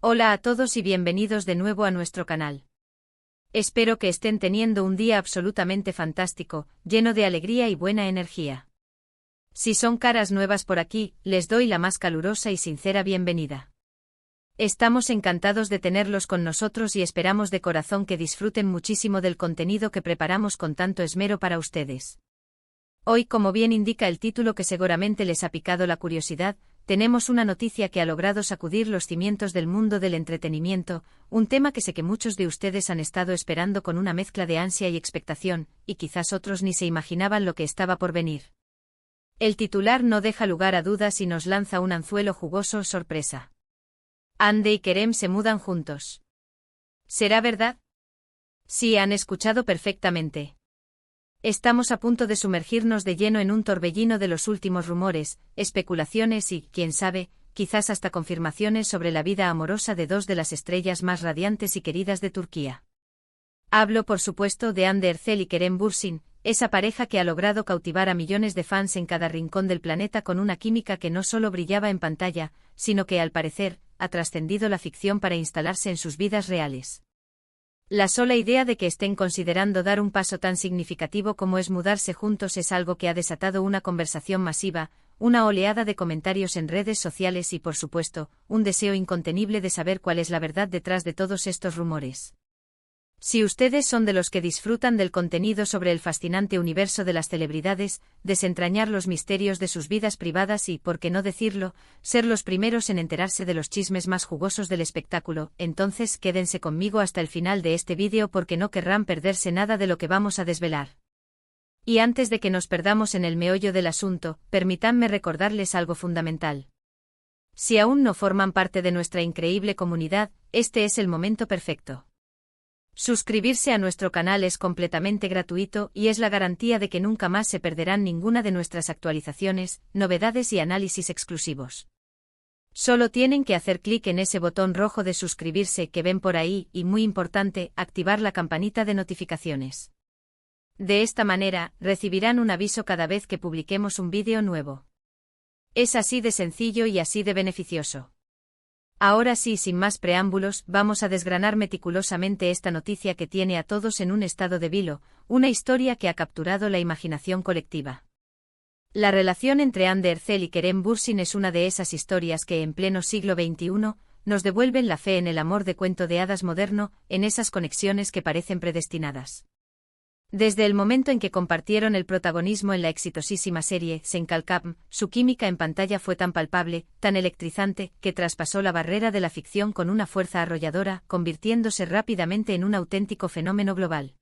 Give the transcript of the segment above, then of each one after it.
Hola a todos y bienvenidos de nuevo a nuestro canal. Espero que estén teniendo un día absolutamente fantástico, lleno de alegría y buena energía. Si son caras nuevas por aquí, les doy la más calurosa y sincera bienvenida. Estamos encantados de tenerlos con nosotros y esperamos de corazón que disfruten muchísimo del contenido que preparamos con tanto esmero para ustedes. Hoy, como bien indica el título que seguramente les ha picado la curiosidad, tenemos una noticia que ha logrado sacudir los cimientos del mundo del entretenimiento, un tema que sé que muchos de ustedes han estado esperando con una mezcla de ansia y expectación, y quizás otros ni se imaginaban lo que estaba por venir. El titular no deja lugar a dudas y nos lanza un anzuelo jugoso sorpresa. Hande y Kerem se mudan juntos. ¿Será verdad? Sí, han escuchado perfectamente. Estamos a punto de sumergirnos de lleno en un torbellino de los últimos rumores, especulaciones y, quién sabe, quizás hasta confirmaciones sobre la vida amorosa de dos de las estrellas más radiantes y queridas de Turquía. Hablo, por supuesto, de Hande Erçel y Kerem Bürsin, esa pareja que ha logrado cautivar a millones de fans en cada rincón del planeta con una química que no solo brillaba en pantalla, sino que, al parecer, ha trascendido la ficción para instalarse en sus vidas reales. La sola idea de que estén considerando dar un paso tan significativo como es mudarse juntos es algo que ha desatado una conversación masiva, una oleada de comentarios en redes sociales y, por supuesto, un deseo incontenible de saber cuál es la verdad detrás de todos estos rumores. Si ustedes son de los que disfrutan del contenido sobre el fascinante universo de las celebridades, desentrañar los misterios de sus vidas privadas y, por qué no decirlo, ser los primeros en enterarse de los chismes más jugosos del espectáculo, entonces quédense conmigo hasta el final de este vídeo porque no querrán perderse nada de lo que vamos a desvelar. Y antes de que nos perdamos en el meollo del asunto, permítanme recordarles algo fundamental. Si aún no forman parte de nuestra increíble comunidad, este es el momento perfecto. Suscribirse a nuestro canal es completamente gratuito y es la garantía de que nunca más se perderán ninguna de nuestras actualizaciones, novedades y análisis exclusivos. Solo tienen que hacer clic en ese botón rojo de suscribirse que ven por ahí y, muy importante, activar la campanita de notificaciones. De esta manera, recibirán un aviso cada vez que publiquemos un vídeo nuevo. Es así de sencillo y así de beneficioso. Ahora sí, sin más preámbulos, vamos a desgranar meticulosamente esta noticia que tiene a todos en un estado de vilo, una historia que ha capturado la imaginación colectiva. La relación entre Hande Erçel y Kerem Bürsin es una de esas historias que, en pleno siglo XXI, nos devuelven la fe en el amor de cuento de hadas moderno, en esas conexiones que parecen predestinadas. Desde el momento en que compartieron el protagonismo en la exitosísima serie Senkalkam, su química en pantalla fue tan palpable, tan electrizante, que traspasó la barrera de la ficción con una fuerza arrolladora, convirtiéndose rápidamente en un auténtico fenómeno global.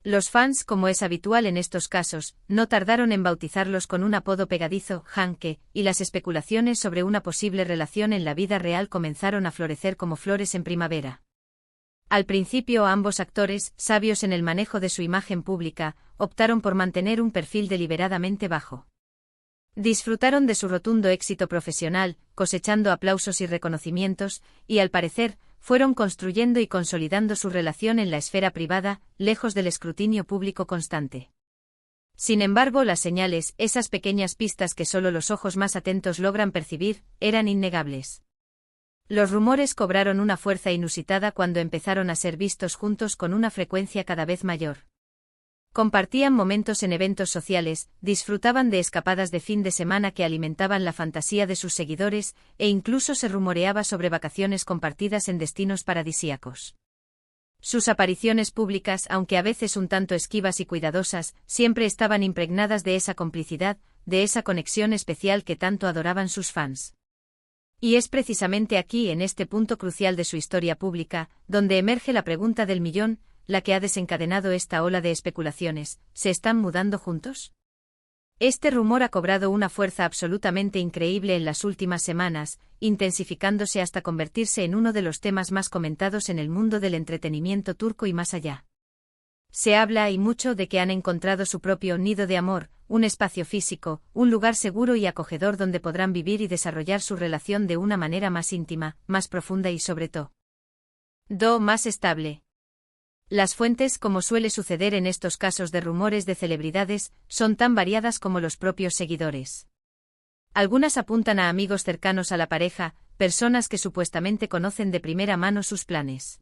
Los fans, como es habitual en estos casos, no tardaron en bautizarlos con un apodo pegadizo, Hanke, y las especulaciones sobre una posible relación en la vida real comenzaron a florecer como flores en primavera. Al principio ambos actores, sabios en el manejo de su imagen pública, optaron por mantener un perfil deliberadamente bajo. Disfrutaron de su rotundo éxito profesional, cosechando aplausos y reconocimientos, y al parecer, fueron construyendo y consolidando su relación en la esfera privada, lejos del escrutinio público constante. Sin embargo, las señales, esas pequeñas pistas que solo los ojos más atentos logran percibir, eran innegables. Los rumores cobraron una fuerza inusitada cuando empezaron a ser vistos juntos con una frecuencia cada vez mayor. Compartían momentos en eventos sociales, disfrutaban de escapadas de fin de semana que alimentaban la fantasía de sus seguidores, e incluso se rumoreaba sobre vacaciones compartidas en destinos paradisíacos. Sus apariciones públicas, aunque a veces un tanto esquivas y cuidadosas, siempre estaban impregnadas de esa complicidad, de esa conexión especial que tanto adoraban sus fans. Y es precisamente aquí, en este punto crucial de su historia pública, donde emerge la pregunta del millón, la que ha desencadenado esta ola de especulaciones: ¿se están mudando juntos? Este rumor ha cobrado una fuerza absolutamente increíble en las últimas semanas, intensificándose hasta convertirse en uno de los temas más comentados en el mundo del entretenimiento turco y más allá. Se habla y mucho de que han encontrado su propio nido de amor, un espacio físico, un lugar seguro y acogedor donde podrán vivir y desarrollar su relación de una manera más íntima, más profunda y sobre todo, más estable. Las fuentes, como suele suceder en estos casos de rumores de celebridades, son tan variadas como los propios seguidores. Algunas apuntan a amigos cercanos a la pareja, personas que supuestamente conocen de primera mano sus planes.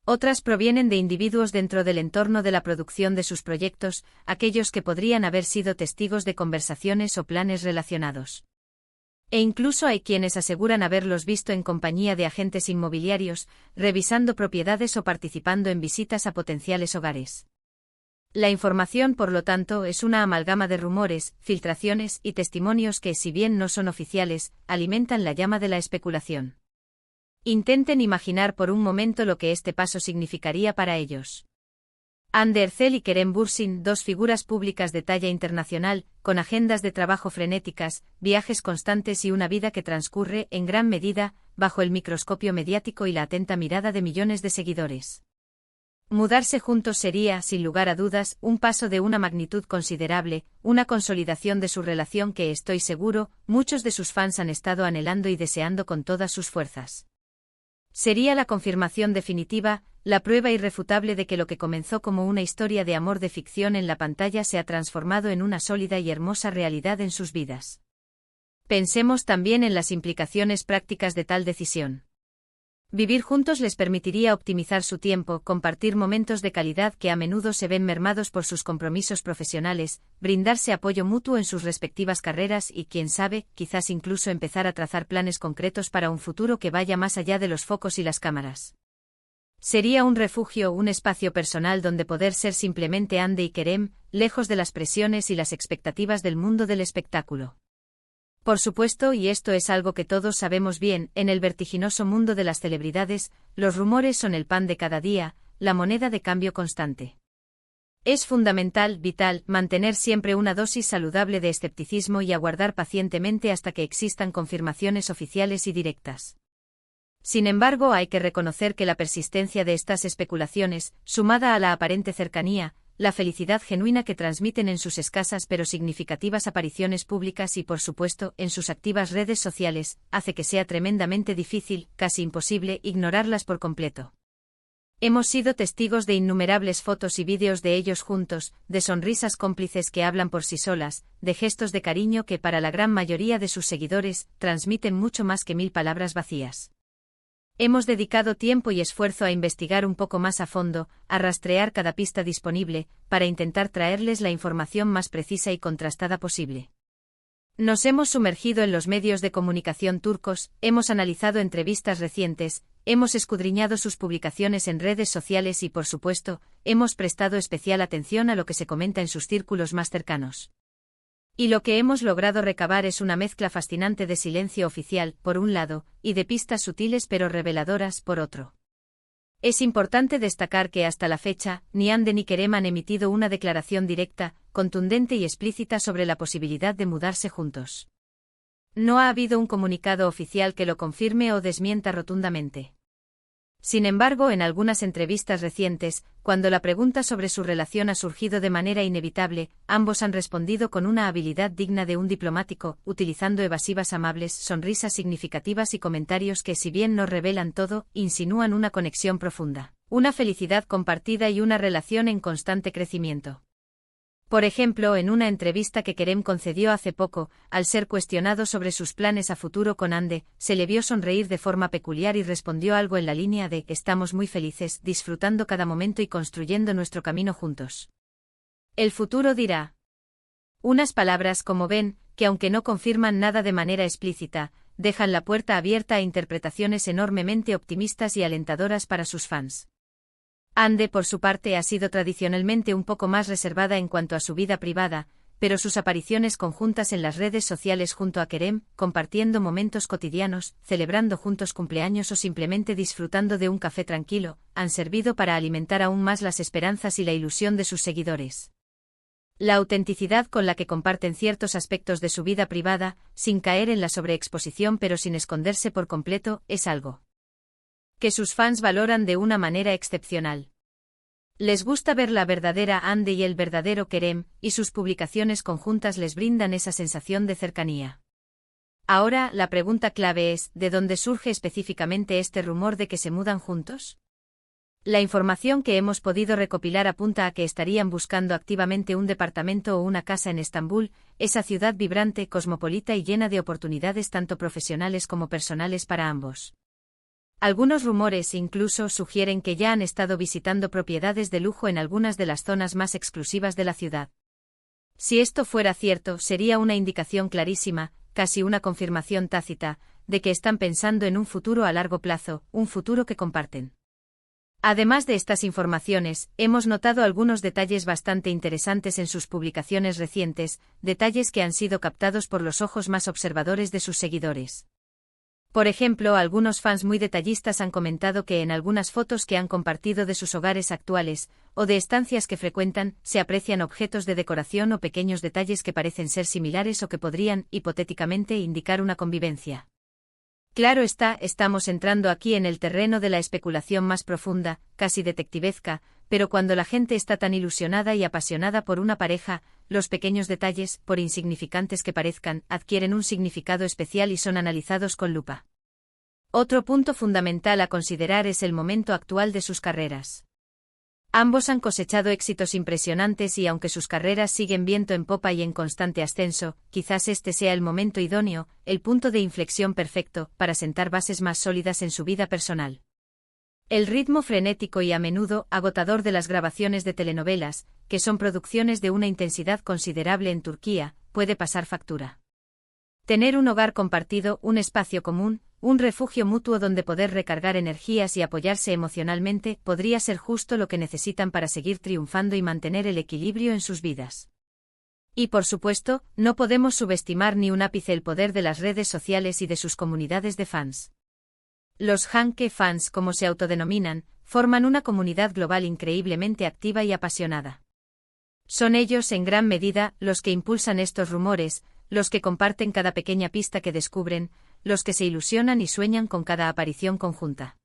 Otras provienen de individuos dentro del entorno de la producción de sus proyectos, aquellos que podrían haber sido testigos de conversaciones o planes relacionados. E incluso hay quienes aseguran haberlos visto en compañía de agentes inmobiliarios, revisando propiedades o participando en visitas a potenciales hogares. La información, por lo tanto, es una amalgama de rumores, filtraciones y testimonios que, si bien no son oficiales, alimentan la llama de la especulación. Intenten imaginar por un momento lo que este paso significaría para ellos. Anne Ercel y Kerem Bürsin, dos figuras públicas de talla internacional, con agendas de trabajo frenéticas, viajes constantes y una vida que transcurre, en gran medida, bajo el microscopio mediático y la atenta mirada de millones de seguidores. Mudarse juntos sería, sin lugar a dudas, un paso de una magnitud considerable, una consolidación de su relación que, estoy seguro, muchos de sus fans han estado anhelando y deseando con todas sus fuerzas. Sería la confirmación definitiva, la prueba irrefutable de que lo que comenzó como una historia de amor de ficción en la pantalla se ha transformado en una sólida y hermosa realidad en sus vidas. Pensemos también en las implicaciones prácticas de tal decisión. Vivir juntos les permitiría optimizar su tiempo, compartir momentos de calidad que a menudo se ven mermados por sus compromisos profesionales, brindarse apoyo mutuo en sus respectivas carreras y, quién sabe, quizás incluso empezar a trazar planes concretos para un futuro que vaya más allá de los focos y las cámaras. Sería un refugio, un espacio personal donde poder ser simplemente Hande y Kerem, lejos de las presiones y las expectativas del mundo del espectáculo. Por supuesto, y esto es algo que todos sabemos bien, en el vertiginoso mundo de las celebridades, los rumores son el pan de cada día, la moneda de cambio constante. Es fundamental, vital, mantener siempre una dosis saludable de escepticismo y aguardar pacientemente hasta que existan confirmaciones oficiales y directas. Sin embargo, hay que reconocer que la persistencia de estas especulaciones, sumada a la aparente cercanía, la felicidad genuina que transmiten en sus escasas pero significativas apariciones públicas y, por supuesto, en sus activas redes sociales, hace que sea tremendamente difícil, casi imposible, ignorarlas por completo. Hemos sido testigos de innumerables fotos y vídeos de ellos juntos, de sonrisas cómplices que hablan por sí solas, de gestos de cariño que para la gran mayoría de sus seguidores, transmiten mucho más que 1000 palabras vacías. Hemos dedicado tiempo y esfuerzo a investigar un poco más a fondo, a rastrear cada pista disponible, para intentar traerles la información más precisa y contrastada posible. Nos hemos sumergido en los medios de comunicación turcos, hemos analizado entrevistas recientes, hemos escudriñado sus publicaciones en redes sociales y, por supuesto, hemos prestado especial atención a lo que se comenta en sus círculos más cercanos. Y lo que hemos logrado recabar es una mezcla fascinante de silencio oficial, por un lado, y de pistas sutiles pero reveladoras, por otro. Es importante destacar que hasta la fecha, ni Hande ni Kerem han emitido una declaración directa, contundente y explícita sobre la posibilidad de mudarse juntos. No ha habido un comunicado oficial que lo confirme o desmienta rotundamente. Sin embargo, en algunas entrevistas recientes, cuando la pregunta sobre su relación ha surgido de manera inevitable, ambos han respondido con una habilidad digna de un diplomático, utilizando evasivas amables, sonrisas significativas y comentarios que, si bien no revelan todo, insinúan una conexión profunda, una felicidad compartida y una relación en constante crecimiento. Por ejemplo, en una entrevista que Kerem concedió hace poco, al ser cuestionado sobre sus planes a futuro con Hande, se le vio sonreír de forma peculiar y respondió algo en la línea de «Estamos muy felices, disfrutando cada momento y construyendo nuestro camino juntos». El futuro dirá. Unas palabras, como ven, que aunque no confirman nada de manera explícita, dejan la puerta abierta a interpretaciones enormemente optimistas y alentadoras para sus fans. Hande, por su parte, ha sido tradicionalmente un poco más reservada en cuanto a su vida privada, pero sus apariciones conjuntas en las redes sociales junto a Kerem, compartiendo momentos cotidianos, celebrando juntos cumpleaños o simplemente disfrutando de un café tranquilo, han servido para alimentar aún más las esperanzas y la ilusión de sus seguidores. La autenticidad con la que comparten ciertos aspectos de su vida privada, sin caer en la sobreexposición pero sin esconderse por completo, es algo que sus fans valoran de una manera excepcional. Les gusta ver la verdadera Hande y el verdadero Kerem, y sus publicaciones conjuntas les brindan esa sensación de cercanía. Ahora, la pregunta clave es, ¿de dónde surge específicamente este rumor de que se mudan juntos? La información que hemos podido recopilar apunta a que estarían buscando activamente un departamento o una casa en Estambul, esa ciudad vibrante, cosmopolita y llena de oportunidades tanto profesionales como personales para ambos. Algunos rumores incluso sugieren que ya han estado visitando propiedades de lujo en algunas de las zonas más exclusivas de la ciudad. Si esto fuera cierto, sería una indicación clarísima, casi una confirmación tácita, de que están pensando en un futuro a largo plazo, un futuro que comparten. Además de estas informaciones, hemos notado algunos detalles bastante interesantes en sus publicaciones recientes, detalles que han sido captados por los ojos más observadores de sus seguidores. Por ejemplo, algunos fans muy detallistas han comentado que en algunas fotos que han compartido de sus hogares actuales, o de estancias que frecuentan, se aprecian objetos de decoración o pequeños detalles que parecen ser similares o que podrían, hipotéticamente, indicar una convivencia. Claro está, estamos entrando aquí en el terreno de la especulación más profunda, casi detectivesca, pero cuando la gente está tan ilusionada y apasionada por una pareja, los pequeños detalles, por insignificantes que parezcan, adquieren un significado especial y son analizados con lupa. Otro punto fundamental a considerar es el momento actual de sus carreras. Ambos han cosechado éxitos impresionantes y aunque sus carreras siguen viento en popa y en constante ascenso, quizás este sea el momento idóneo, el punto de inflexión perfecto, para sentar bases más sólidas en su vida personal. El ritmo frenético y a menudo agotador de las grabaciones de telenovelas, que son producciones de una intensidad considerable en Turquía, puede pasar factura. Tener un hogar compartido, un espacio común, un refugio mutuo donde poder recargar energías y apoyarse emocionalmente, podría ser justo lo que necesitan para seguir triunfando y mantener el equilibrio en sus vidas. Y por supuesto, no podemos subestimar ni un ápice el poder de las redes sociales y de sus comunidades de fans. Los Hanke fans, como se autodenominan, forman una comunidad global increíblemente activa y apasionada. Son ellos en gran medida los que impulsan estos rumores, los que comparten cada pequeña pista que descubren, los que se ilusionan y sueñan con cada aparición conjunta.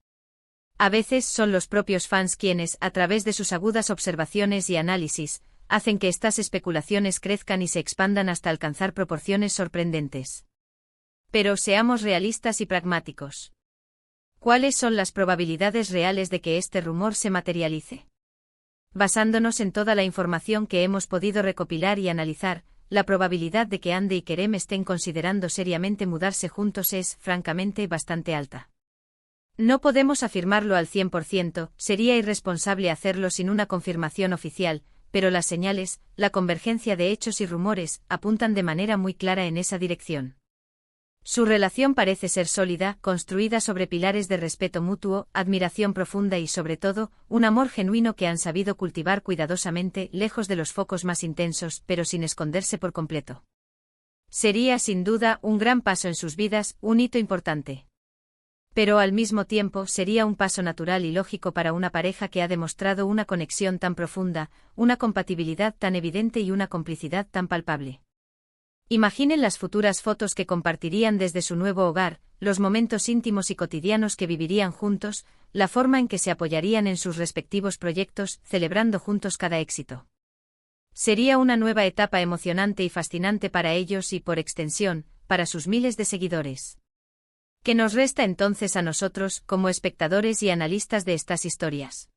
A veces son los propios fans quienes, a través de sus agudas observaciones y análisis, hacen que estas especulaciones crezcan y se expandan hasta alcanzar proporciones sorprendentes. Pero seamos realistas y pragmáticos. ¿Cuáles son las probabilidades reales de que este rumor se materialice? Basándonos en toda la información que hemos podido recopilar y analizar, la probabilidad de que Hande y Kerem estén considerando seriamente mudarse juntos es, francamente, bastante alta. No podemos afirmarlo al 100%, sería irresponsable hacerlo sin una confirmación oficial, pero las señales, la convergencia de hechos y rumores, apuntan de manera muy clara en esa dirección. Su relación parece ser sólida, construida sobre pilares de respeto mutuo, admiración profunda y sobre todo, un amor genuino que han sabido cultivar cuidadosamente, lejos de los focos más intensos, pero sin esconderse por completo. Sería sin duda un gran paso en sus vidas, un hito importante. Pero al mismo tiempo sería un paso natural y lógico para una pareja que ha demostrado una conexión tan profunda, una compatibilidad tan evidente y una complicidad tan palpable. Imaginen las futuras fotos que compartirían desde su nuevo hogar, los momentos íntimos y cotidianos que vivirían juntos, la forma en que se apoyarían en sus respectivos proyectos, celebrando juntos cada éxito. Sería una nueva etapa emocionante y fascinante para ellos y, por extensión, para sus miles de seguidores. ¿Qué nos resta entonces a nosotros, como espectadores y analistas de estas historias?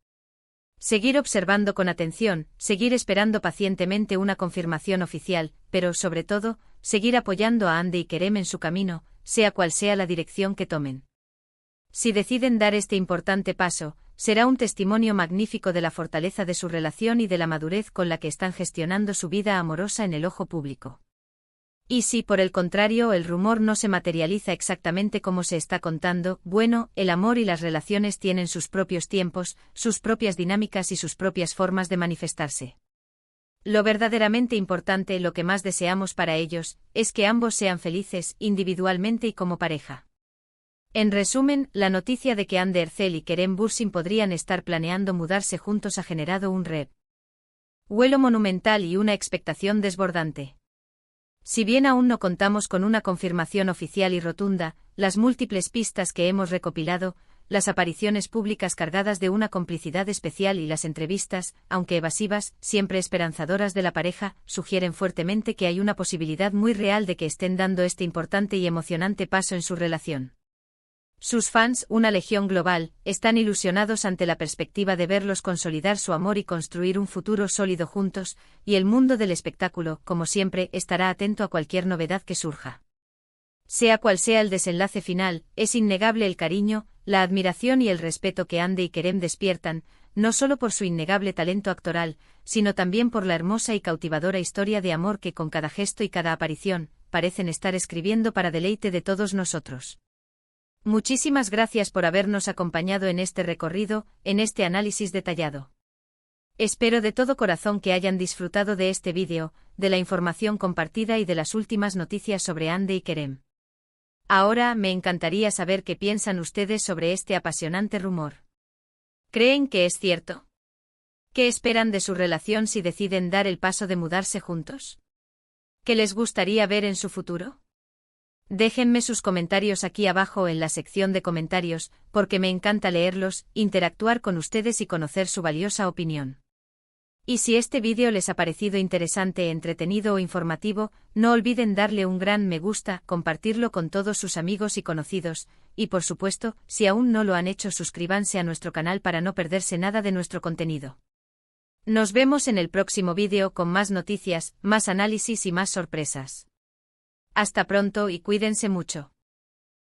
Seguir observando con atención, seguir esperando pacientemente una confirmación oficial, pero, sobre todo, seguir apoyando a Hande y Kerem en su camino, sea cual sea la dirección que tomen. Si deciden dar este importante paso, será un testimonio magnífico de la fortaleza de su relación y de la madurez con la que están gestionando su vida amorosa en el ojo público. Y si, por el contrario, el rumor no se materializa exactamente como se está contando, bueno, el amor y las relaciones tienen sus propios tiempos, sus propias dinámicas y sus propias formas de manifestarse. Lo verdaderamente importante, lo que más deseamos para ellos, es que ambos sean felices, individualmente y como pareja. En resumen, la noticia de que Hande Erçel y Kerem Bürsin podrían estar planeando mudarse juntos ha generado un revuelo monumental y una expectación desbordante. Si bien aún no contamos con una confirmación oficial y rotunda, las múltiples pistas que hemos recopilado, las apariciones públicas cargadas de una complicidad especial y las entrevistas, aunque evasivas, siempre esperanzadoras de la pareja, sugieren fuertemente que hay una posibilidad muy real de que estén dando este importante y emocionante paso en su relación. Sus fans, una legión global, están ilusionados ante la perspectiva de verlos consolidar su amor y construir un futuro sólido juntos, y el mundo del espectáculo, como siempre, estará atento a cualquier novedad que surja. Sea cual sea el desenlace final, es innegable el cariño, la admiración y el respeto que Hande y Kerem despiertan, no solo por su innegable talento actoral, sino también por la hermosa y cautivadora historia de amor que con cada gesto y cada aparición, parecen estar escribiendo para deleite de todos nosotros. Muchísimas gracias por habernos acompañado en este recorrido, en este análisis detallado. Espero de todo corazón que hayan disfrutado de este vídeo, de la información compartida y de las últimas noticias sobre Hande y Kerem. Ahora me encantaría saber qué piensan ustedes sobre este apasionante rumor. ¿Creen que es cierto? ¿Qué esperan de su relación si deciden dar el paso de mudarse juntos? ¿Qué les gustaría ver en su futuro? Déjenme sus comentarios aquí abajo en la sección de comentarios, porque me encanta leerlos, interactuar con ustedes y conocer su valiosa opinión. Y si este vídeo les ha parecido interesante, entretenido o informativo, no olviden darle un gran me gusta, compartirlo con todos sus amigos y conocidos, y por supuesto, si aún no lo han hecho, suscríbanse a nuestro canal para no perderse nada de nuestro contenido. Nos vemos en el próximo vídeo con más noticias, más análisis y más sorpresas. Hasta pronto y cuídense mucho.